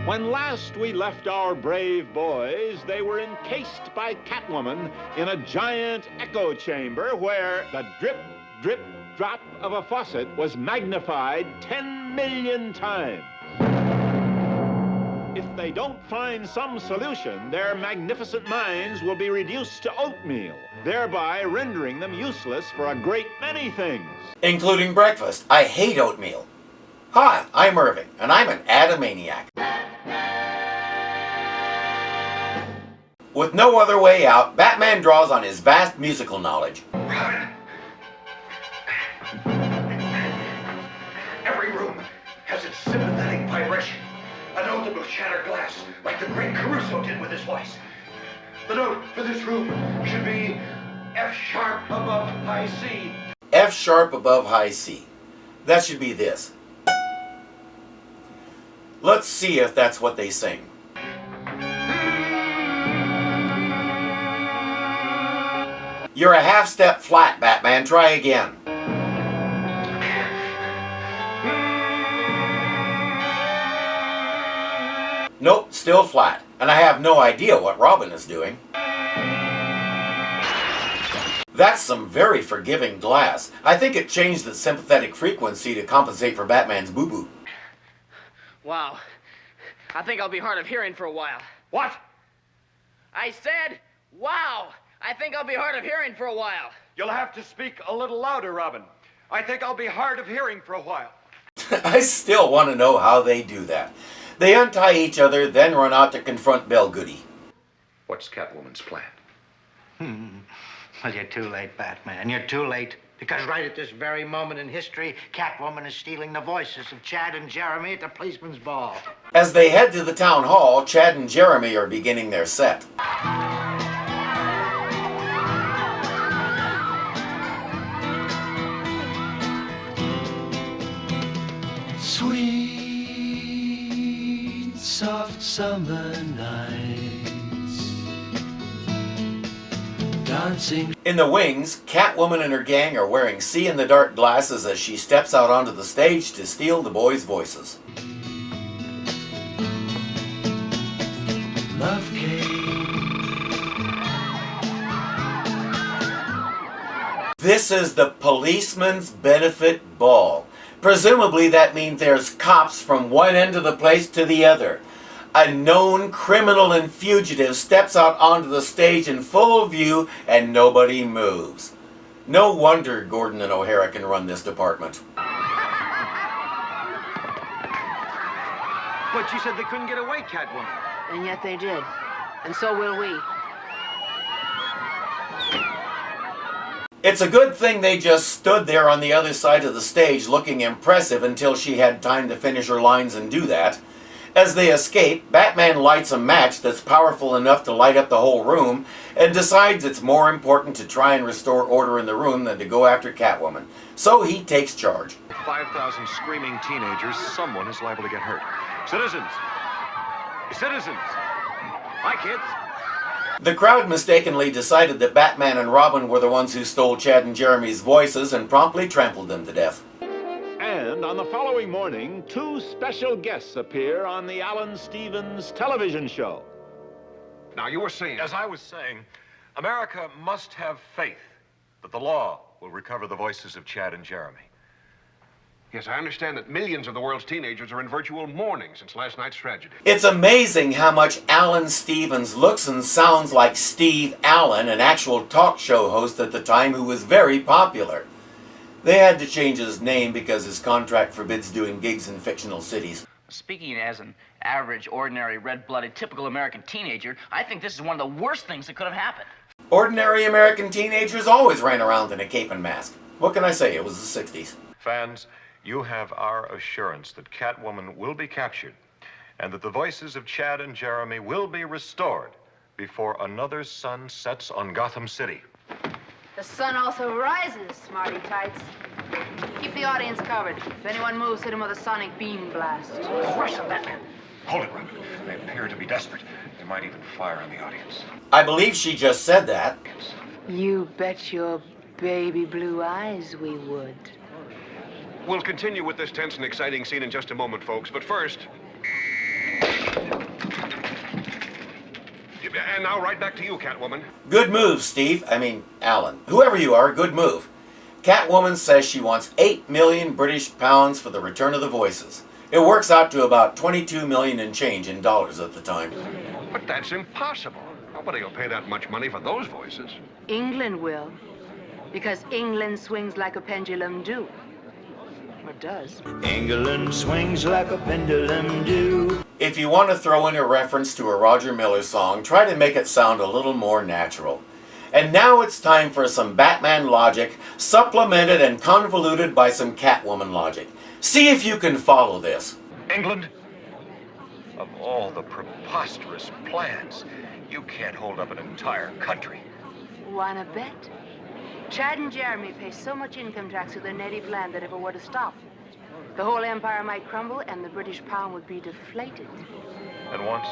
When last we left our brave boys, they were encased by Catwoman in a giant echo chamber where the drip, drip, drop of a faucet was magnified 10 million times. If they don't find some solution, their magnificent minds will be reduced to oatmeal, thereby rendering them useless for a great many things. Including breakfast. I hate oatmeal. Hi, I'm Irving, and I'm an Adamaniac. With no other way out, Batman draws on his vast musical knowledge. Robin! Every room has its sympathetic vibration. A note that will shatter glass, like the great Caruso did with his voice. The note for this room should be F sharp above high C. F sharp above high C. That should be this. Let's see if that's what they sing. You're a half step flat, Batman. Try again. Nope, still flat. And I have no idea what Robin is doing. That's some very forgiving glass. I think it changed the sympathetic frequency to compensate for Batman's boo-boo. Wow. I think I'll be hard of hearing for a while. What? I said, wow. I think I'll be hard of hearing for a while. You'll have to speak a little louder, Robin. I think I'll be hard of hearing for a while. I still want to know how they do that. They untie each other, then run out to confront Belle Goody. What's Catwoman's plan? Well, you're too late, Batman. You're too late. Because right at this very moment in history, Catwoman is stealing the voices of Chad and Jeremy at the policeman's ball. As they head to the town hall, Chad and Jeremy are beginning their set. Sweet, soft summer nights, dancing. In the wings, Catwoman and her gang are wearing see-in-the-dark glasses as she steps out onto the stage to steal the boys' voices. Love came. This is the Policeman's Benefit Ball. Presumably that means there's cops from one end of the place to the other. A known criminal and fugitive steps out onto the stage in full view and nobody moves. No wonder Gordon and O'Hara can run this department. But you said they couldn't get away, Catwoman. And yet they did. And so will we. It's a good thing they just stood there on the other side of the stage looking impressive until she had time to finish her lines and do that. As they escape, Batman lights a match that's powerful enough to light up the whole room and decides it's more important to try and restore order in the room than to go after Catwoman. So he takes charge. 5,000 screaming teenagers, someone is liable to get hurt. Citizens! Citizens! Hi, kids! The crowd mistakenly decided that Batman and Robin were the ones who stole Chad and Jeremy's voices and promptly trampled them to death. And on the following morning, two special guests appear on the Alan Stevens television show. Now, you were saying, as I was saying, America must have faith that the law will recover the voices of Chad and Jeremy. Yes, I understand that millions of the world's teenagers are in virtual mourning since last night's tragedy. It's amazing how much Alan Stevens looks and sounds like Steve Allen, an actual talk show host at the time who was very popular. They had to change his name because his contract forbids doing gigs in fictional cities. Speaking as an average, ordinary, red-blooded, typical American teenager, I think this is one of the worst things that could have happened. Ordinary American teenagers always ran around in a cape and mask. What can I say? It was the 60s. Fans, you have our assurance that Catwoman will be captured and that the voices of Chad and Jeremy will be restored before another sun sets on Gotham City. The sun also rises, smarty tights. Keep the audience covered. If anyone moves, hit him with a sonic beam blast. Rush them, Batman. Hold it, Robin. They appear to be desperate. They might even fire on the audience. I believe she just said that. You bet your baby blue eyes we would. We'll continue with this tense and exciting scene in just a moment, folks, but first... And now right back to you, Catwoman. Good move, Steve. Alan. Whoever you are, good move. Catwoman says she wants 8 million British pounds for the return of the voices. It works out to about 22 million and change in dollars at the time. But that's impossible. Nobody will pay that much money for those voices. England will. Because England swings like a pendulum do. Or does. England swings like a pendulum do. If you want to throw in a reference to a Roger Miller song, try to make it sound a little more natural. And now it's time for some Batman logic, supplemented and convoluted by some Catwoman logic. See if you can follow this. England? Of all the preposterous plans, you can't hold up an entire country. Wanna bet? Chad and Jeremy pay so much income tax to their native land that if it were to stop, the whole empire might crumble and the British pound would be deflated. And once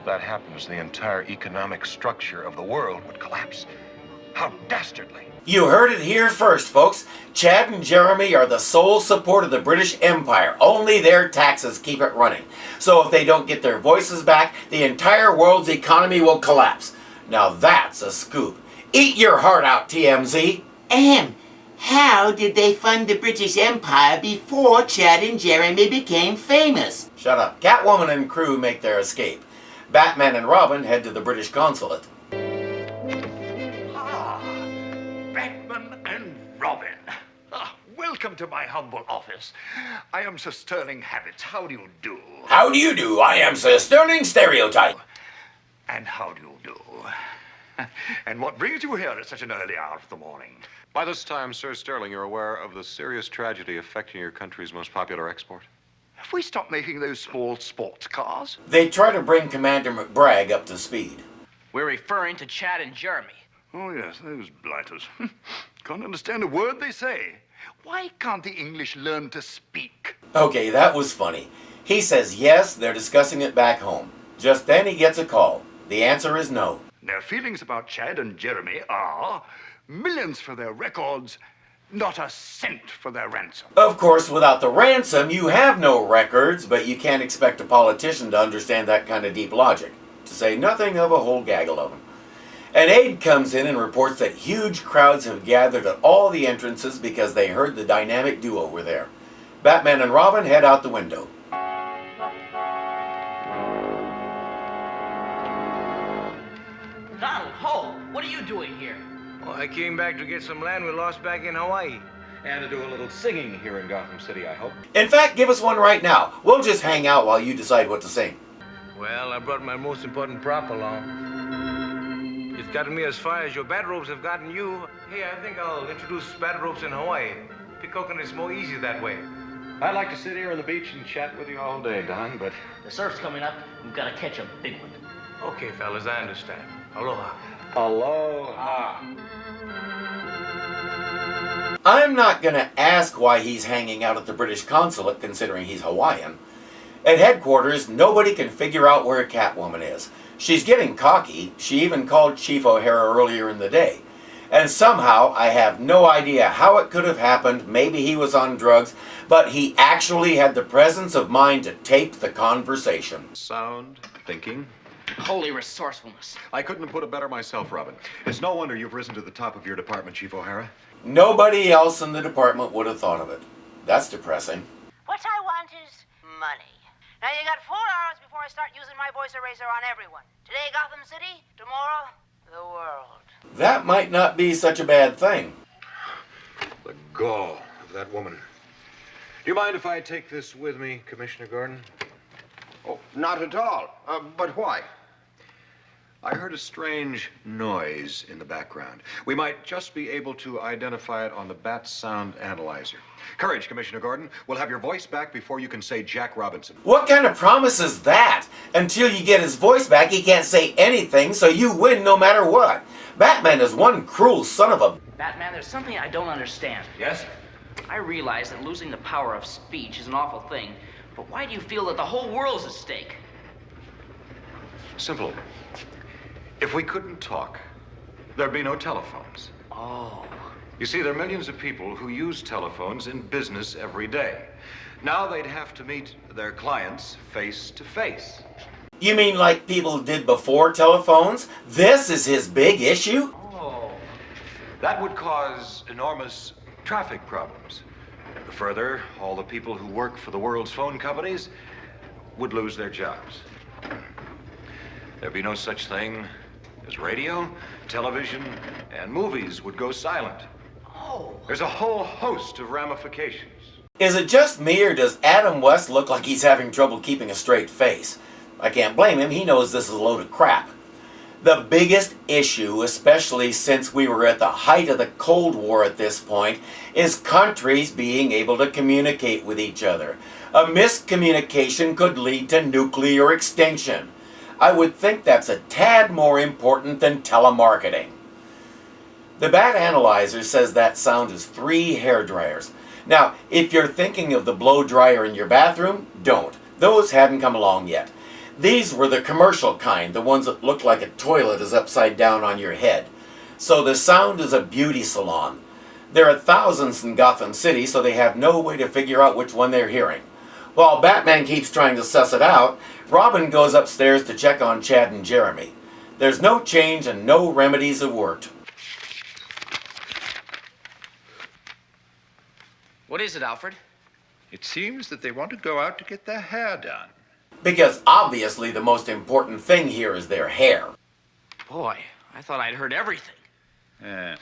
that happens, the entire economic structure of the world would collapse. How dastardly. You heard it here first, folks. Chad and Jeremy are the sole support of the British Empire. Only their taxes keep it running. So if they don't get their voices back, the entire world's economy will collapse. Now that's a scoop. Eat your heart out, TMZ. How did they fund the British Empire before Chad and Jeremy became famous? Shut up. Catwoman and crew make their escape. Batman and Robin head to the British consulate. Batman and Robin. Welcome to my humble office. I am Sir Sterling Habits. How do you do? How do you do? I am Sir Sterling Stereotype. And how do you do? And what brings you here at such an early hour of the morning? By this time, Sir Sterling, you're aware of the serious tragedy affecting your country's most popular export? Have we stopped making those small sports cars? They try to bring Commander McBragg up to speed. We're referring to Chad and Jeremy. Oh, yes, those blighters. Can't understand a word they say. Why can't the English learn to speak? Okay, that was funny. He says yes, they're discussing it back home. Just then he gets a call. The answer is no. Their feelings about Chad and Jeremy are millions for their records, not a cent for their ransom. Of course, without the ransom, you have no records, but you can't expect a politician to understand that kind of deep logic, to say nothing of a whole gaggle of them. An aide comes in and reports that huge crowds have gathered at all the entrances because they heard the dynamic duo were there. Batman and Robin head out the window. Donald, Ho, what are you doing here? Well, I came back to get some land we lost back in Hawaii. And to do a little singing here in Gotham City, I hope. In fact, give us one right now. We'll just hang out while you decide what to sing. Well, I brought my most important prop along. It's gotten me as far as your bat ropes have gotten you. Hey, I think I'll introduce bat ropes in Hawaii. Pick coconuts more easy that way. I'd like to sit here on the beach and chat with you all day, Don, but... The surf's coming up. We've got to catch a big one. Okay, fellas, I understand. Aloha. Aloha. I'm not going to ask why he's hanging out at the British consulate, considering he's Hawaiian. At headquarters, nobody can figure out where Catwoman is. She's getting cocky. She even called Chief O'Hara earlier in the day. And somehow, I have no idea how it could have happened. Maybe he was on drugs, but he actually had the presence of mind to tape the conversation. Sound thinking. Holy resourcefulness. I couldn't have put it better myself, Robin. It's no wonder you've risen to the top of your department, Chief O'Hara. Nobody else in the department would have thought of it. That's depressing. What I want is money. Now you got 4 hours before I start using my voice eraser on everyone. Today, Gotham City. Tomorrow, the world. That might not be such a bad thing. The gall of that woman. Do you mind if I take this with me, Commissioner Gordon? Oh, not at all. But why? I heard a strange noise in the background. We might just be able to identify it on the bat sound analyzer. Courage, Commissioner Gordon. We'll have your voice back before you can say Jack Robinson. What kind of promise is that? Until you get his voice back, he can't say anything, so you win no matter what. Batman is one cruel son of a... Batman, there's something I don't understand. Yes? I realize that losing the power of speech is an awful thing, but why do you feel that the whole world's at stake? Simple. If we couldn't talk, there'd be no telephones. Oh. You see, there are millions of people who use telephones in business every day. Now they'd have to meet their clients face to face. You mean like people did before telephones? This is his big issue? Oh, that would cause enormous traffic problems. Further, all the people who work for the world's phone companies would lose their jobs. There'd be no such thing as radio, television, and movies would go silent. Oh. There's a whole host of ramifications. Is it just me, or does Adam West look like he's having trouble keeping a straight face? I can't blame him, he knows this is a load of crap. The biggest issue, especially since we were at the height of the Cold War at this point, is countries being able to communicate with each other. A miscommunication could lead to nuclear extinction. I would think that's a tad more important than telemarketing. The Bat Analyzer says that sound is 3 hair dryers. Now, if you're thinking of the blow dryer in your bathroom, don't. Those hadn't come along yet. These were the commercial kind, the ones that look like a toilet is upside down on your head. So the sound is a beauty salon. There are thousands in Gotham City, so they have no way to figure out which one they're hearing. While Batman keeps trying to suss it out, Robin goes upstairs to check on Chad and Jeremy. There's no change and no remedies have worked. What is it, Alfred? It seems that they want to go out to get their hair done. Because obviously the most important thing here is their hair. Boy, I thought I'd heard everything. Yes.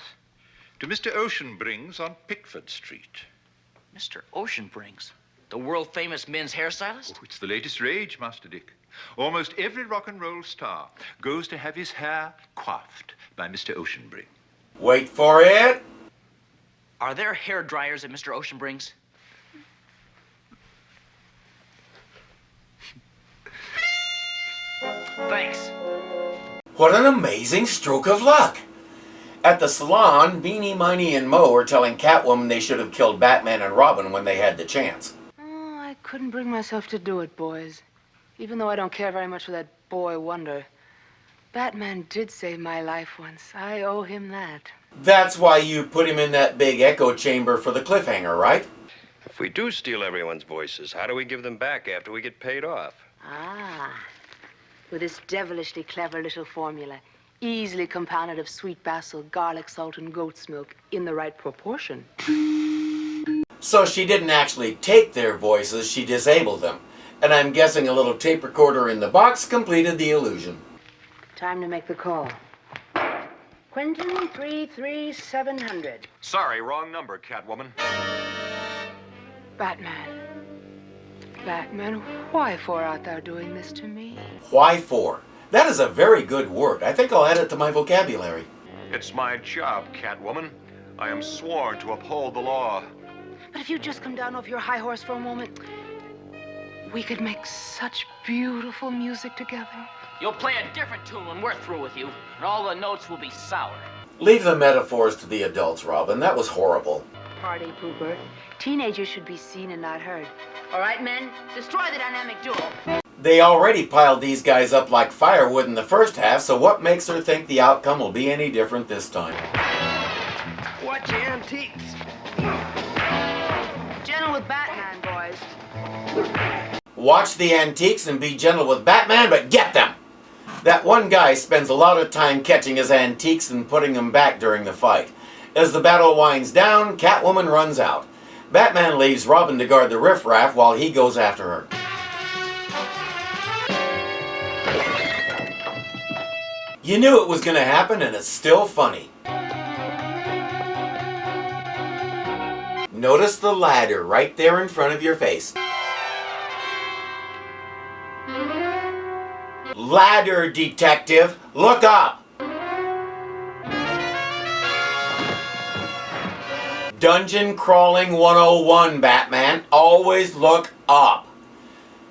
To Mr. Oceanbrings on Pickford Street. Mr. Oceanbrings? The world-famous men's hairstylist? Oh, it's the latest rage, Master Dick. Almost every rock and roll star goes to have his hair coiffed by Mr. Oceanbrings. Wait for it. Are there hair dryers at Mr. Oceanbrings? Thanks. What an amazing stroke of luck. At the salon, Beanie, Miney, and Mo are telling Catwoman they should have killed Batman and Robin when they had the chance. Oh, I couldn't bring myself to do it, boys. Even though I don't care very much for that boy wonder. Batman did save my life once. I owe him that. That's why you put him in that big echo chamber for the cliffhanger, right? If we do steal everyone's voices, how do we give them back after we get paid off? Ah, with this devilishly clever little formula, easily compounded of sweet basil, garlic salt, and goat's milk in the right proportion. So she didn't actually take their voices, she disabled them. And I'm guessing a little tape recorder in the box completed the illusion. Time to make the call. Quentin 33700. Sorry, wrong number, Catwoman. Batman. Batman, why for art thou doing this to me? Why for? That is a very good word. I think I'll add it to my vocabulary. It's my job, Catwoman. I am sworn to uphold the law. But if you'd just come down off your high horse for a moment, we could make such beautiful music together. You'll play a different tune when we're through with you, and all the notes will be sour. Leave the metaphors to the adults, Robin. That was horrible. Party pooper. Teenagers should be seen and not heard. All right, men, destroy the dynamic duo. They already piled these guys up like firewood in the first half, so what makes her think the outcome will be any different this time? Watch your antiques. Gentle with Batman, boys. Watch the antiques and be gentle with Batman, but get them! That one guy spends a lot of time catching his antiques and putting them back during the fight. As the battle winds down, Catwoman runs out. Batman leaves Robin to guard the riffraff while he goes after her. You knew it was going to happen, and it's still funny. Notice the ladder right there in front of your face. Ladder, detective! Look up! Dungeon Crawling 101, Batman. Always look up.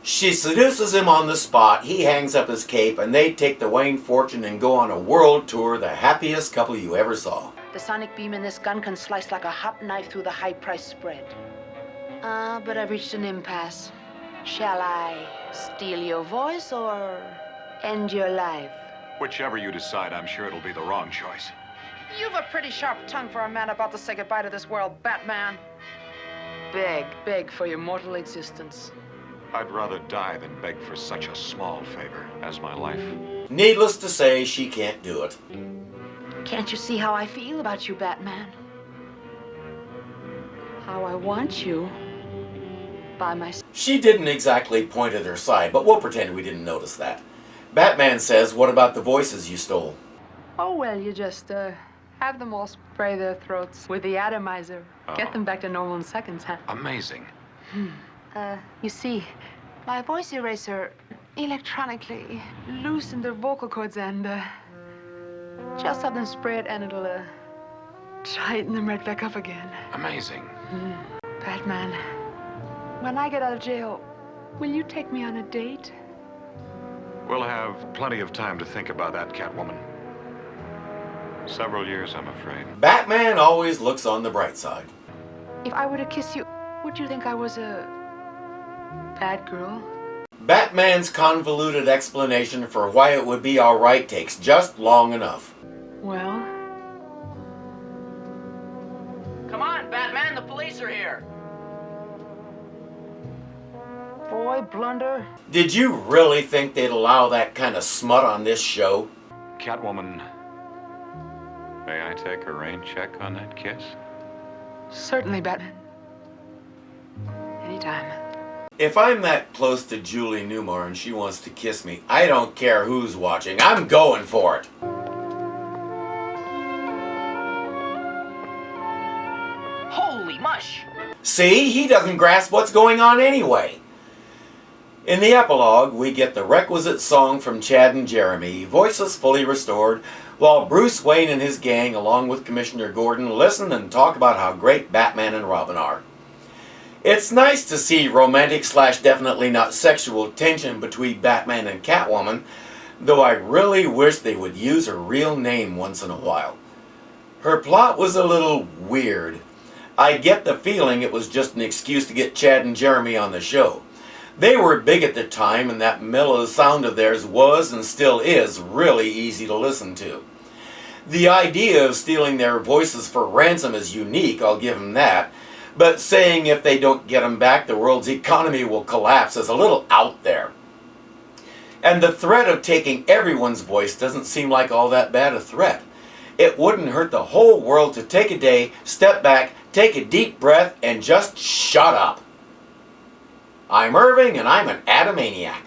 She seduces him on the spot, he hangs up his cape, and they take the Wayne fortune and go on a world tour, the happiest couple you ever saw. The sonic beam in this gun can slice like a hot knife through the high-priced spread. But I've reached an impasse. Shall I steal your voice or end your life? Whichever you decide, I'm sure it'll be the wrong choice. You've a pretty sharp tongue for a man about to say goodbye to this world, Batman. Beg for your mortal existence. I'd rather die than beg for such a small favor as my life. Needless to say, she can't do it. Can't you see how I feel about you, Batman? How I want you by my... She didn't exactly point at her side, but we'll pretend we didn't notice that. Batman says, what about the voices you stole? Oh, well, you just, have them all spray their throats with the atomizer. Get them back to normal in seconds, huh? Amazing. You see, my voice eraser electronically loosened their vocal cords and, just have them spray it and it'll, tighten them right back up again. Amazing. Batman, when I get out of jail, will you take me on a date? We'll have plenty of time to think about that, Catwoman. Several years, I'm afraid. Batman always looks on the bright side. If I were to kiss you, would you think I was a bad girl? Batman's convoluted explanation for why it would be alright takes just long enough. Well? Come on, Batman, the police are here. Boy, blunder. Did you really think they'd allow that kind of smut on this show? Catwoman, may I take a rain check on that kiss? Certainly, Batman. Anytime. If I'm that close to Julie Newmar and she wants to kiss me, I don't care who's watching. I'm going for it. Holy mush! See, he doesn't grasp what's going on anyway. In the epilogue, we get the requisite song from Chad and Jeremy, voices fully restored, while Bruce Wayne and his gang, along with Commissioner Gordon, listen and talk about how great Batman and Robin are. It's nice to see romantic / definitely not sexual tension between Batman and Catwoman, though I really wish they would use her real name once in a while. Her plot was a little weird. I get the feeling it was just an excuse to get Chad and Jeremy on the show. They were big at the time, and that mellow sound of theirs was and still is really easy to listen to. The idea of stealing their voices for ransom is unique, I'll give them that, but saying if they don't get them back the world's economy will collapse is a little out there. And the threat of taking everyone's voice doesn't seem like all that bad a threat. It wouldn't hurt the whole world to take a day, step back, take a deep breath, and just shut up. I'm Irving, and I'm an Adamaniac.